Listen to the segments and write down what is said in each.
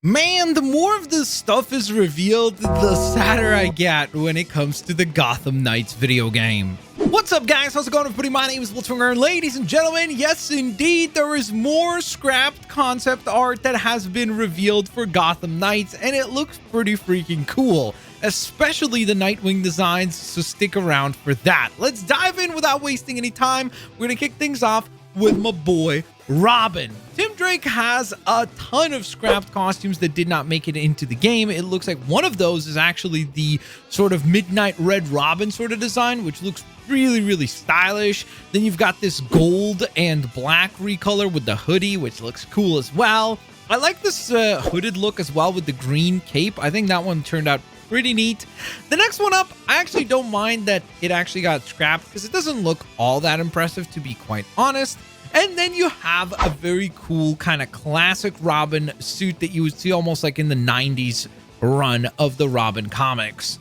Man, the more of this stuff is revealed, the sadder I get when it comes to the Gotham Knights video game. What's up, guys? How's it going, everybody? My name is Blitzwinger, and ladies and gentlemen, yes, indeed, there is more scrapped concept art that has been revealed for Gotham Knights, and it looks pretty freaking cool, especially the Nightwing designs, so stick around for that. Let's dive in without wasting any time. We're gonna kick things off with my boy, Robin. Tim Drake has a ton of scrapped costumes that did not make it into the game. It looks like one of those is actually the sort of Midnight Red Robin sort of design, which looks really stylish. Then you've got this gold and black recolor with the hoodie, which looks cool as well. I like this hooded look as well with the green cape. I think that one turned out pretty neat. The next one up, I actually don't mind that it actually got scrapped because it doesn't look all that impressive, to be quite honest. And then you have a very cool kind of classic Robin suit that you would see almost like in the 90s run of the Robin comics.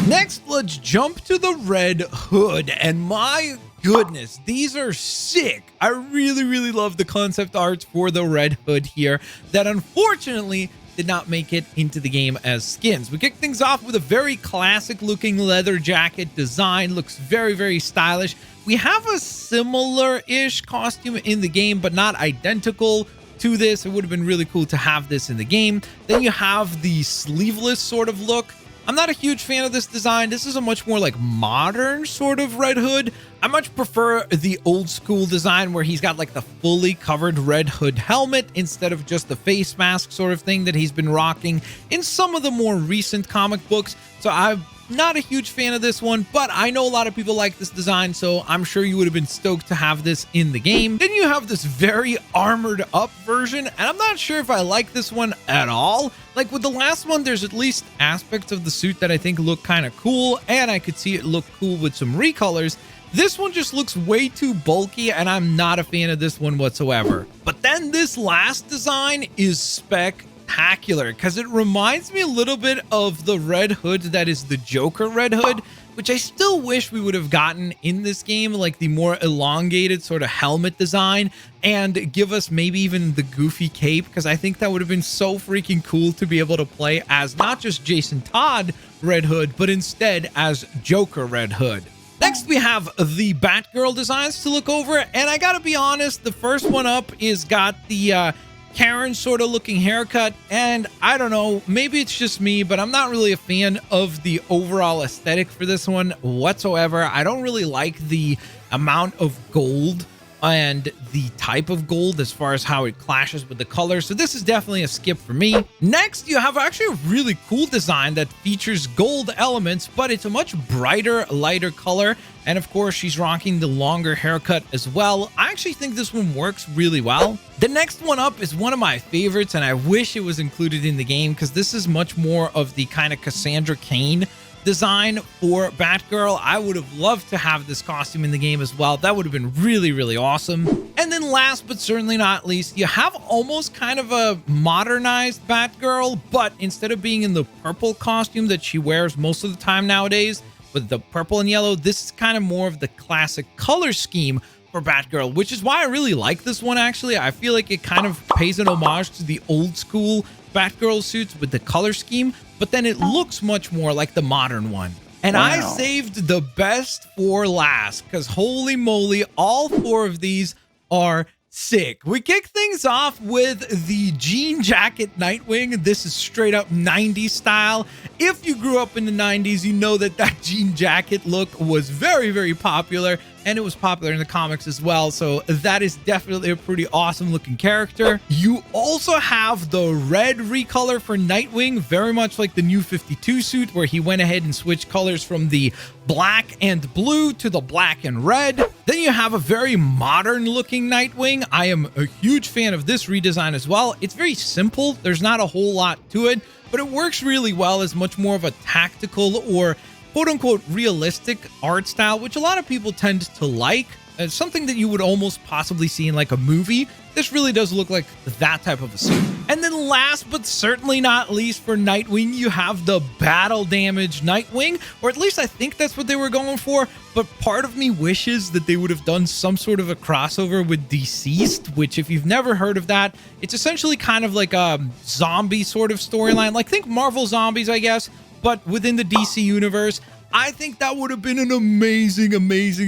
Next, let's jump to the Red Hood, and my goodness, these are sick. I really love the concept art for the Red Hood here that unfortunately did not make it into the game as skins. We kick things off with a very classic looking leather jacket design. Looks very stylish. We have a similar-ish costume in the game, but not identical to this. It would have been really cool to have this in the game. Then you have the sleeveless sort of look. I'm not a huge fan of this design. This is a much more like modern sort of Red Hood. I much prefer the old school design where he's got like the fully covered Red Hood helmet instead of just the face mask sort of thing that he's been rocking in some of the more recent comic books. So I'm not a huge fan of this one, but I know a lot of people like this design, so I'm sure you would have been stoked to have this in the game. Then you have this very armored up version, and I'm not sure if I like this one at all. Like with the last one, there's at least aspects of the suit that I think look kind of cool, and I could see it look cool with some recolors. This one just looks way too bulky, and I'm not a fan of this one whatsoever. But then this last design is spectacular because it reminds me a little bit of the Red Hood that is the Joker Red Hood, which I still wish we would have gotten in this game, like the more elongated sort of helmet design, and give us maybe even the goofy cape, because I think that would have been so freaking cool to be able to play as not just Jason Todd Red Hood, but instead as Joker Red Hood. Next, we have the Batgirl designs to look over, and I gotta be honest, the first one up is got the Karen sort of looking haircut, and I don't know, maybe it's just me, but I'm not really a fan of the overall aesthetic for this one whatsoever. I don't really like the amount of gold and the type of gold as far as how it clashes with the color, so this is definitely a skip for me. Next, you have actually a really cool design that features gold elements, but it's a much brighter, lighter color, and of course she's rocking the longer haircut as well. I actually think this one works really well. The next one up is one of my favorites, and I wish it was included in the game because this is much more of the kind of Cassandra Cain design for Batgirl. I would have loved to have this costume in the game as well. That would have been really awesome. And then last but certainly not least, you have almost kind of a modernized Batgirl, but instead of being in the purple costume that she wears most of the time nowadays with the purple and yellow, this is kind of more of the classic color scheme for Batgirl, which is why I really like this one. Actually, I feel like it kind of pays an homage to the old school Batgirl suits with the color scheme, but then it looks much more like the modern one. And wow, I saved the best for last because holy moly, all four of these are sick. We kick things off with the jean jacket Nightwing. This is straight up 90s style. If you grew up in the 90s, you know that that jean jacket look was very popular, and it was popular in the comics as well, so that is definitely a pretty awesome looking character. You also have the red recolor for Nightwing, very much like the New 52 suit, where he went ahead and switched colors from the black and blue to the black and red. Then you have a very modern looking Nightwing. I am a huge fan of this redesign as well. It's very simple. There's not a whole lot to it, but it works really well as much more of a tactical or quote-unquote realistic art style, which a lot of people tend to like. It's something that you would almost possibly see in like a movie. This really does look like that type of a suit. And then last but certainly not least for Nightwing, you have the battle damage Nightwing, or at least I think that's what they were going for. But part of me wishes that they would have done some sort of a crossover with Deceased, which if you've never heard of that, it's essentially kind of like a zombie sort of storyline. Like think Marvel Zombies, I guess, but within the DC universe. I think that would have been an amazing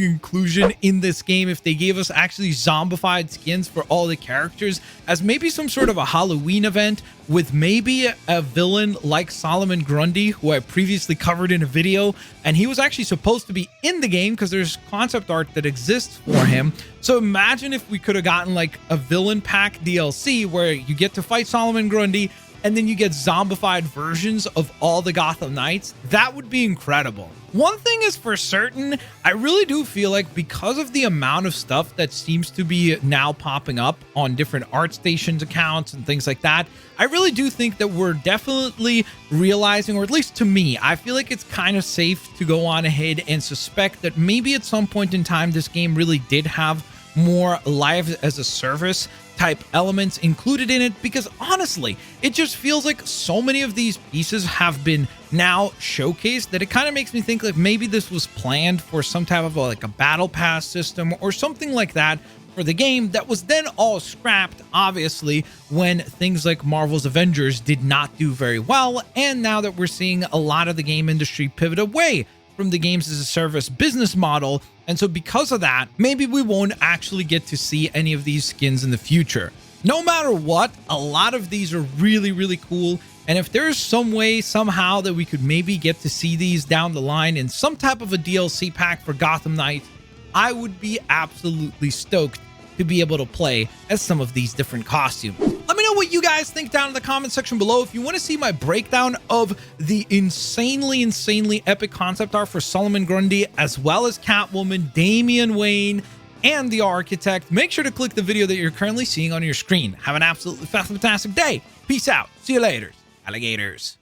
inclusion in this game if they gave us actually zombified skins for all the characters as maybe some sort of a Halloween event with maybe a villain like Solomon Grundy, who I previously covered in a video, and he was actually supposed to be in the game because there's concept art that exists for him. So imagine if we could have gotten like a villain pack DLC where you get to fight Solomon Grundy and then you get zombified versions of all the Gotham Knights. That would be incredible. One thing is for certain, I really do feel like because of the amount of stuff that seems to be now popping up on different ArtStations accounts and things like that, I really do think that we're definitely realizing, or at least to me, I feel like it's kind of safe to go on ahead and suspect that maybe at some point in time this game really did have more live as a service type elements included in it, because honestly, it just feels like so many of these pieces have been now showcased that it kind of makes me think like maybe this was planned for some type of like a battle pass system or something like that for the game that was then all scrapped, obviously, when things like Marvel's Avengers did not do very well. And now that we're seeing a lot of the game industry pivot away from the games as a service business model, and so because of that, maybe we won't actually get to see any of these skins in the future. No matter what, a lot of these are really cool, and if there's some way somehow that we could maybe get to see these down the line in some type of a DLC pack for Gotham Knights, I would be absolutely stoked to be able to play as some of these different costumes. Let me know what you guys think down in the comment section below. If you want to see my breakdown of the insanely epic concept art for Solomon Grundy, as well as Catwoman, Damian Wayne, and the Architect, make sure to click the video that you're currently seeing on your screen. Have an absolutely fantastic day. Peace out. See you later, alligators.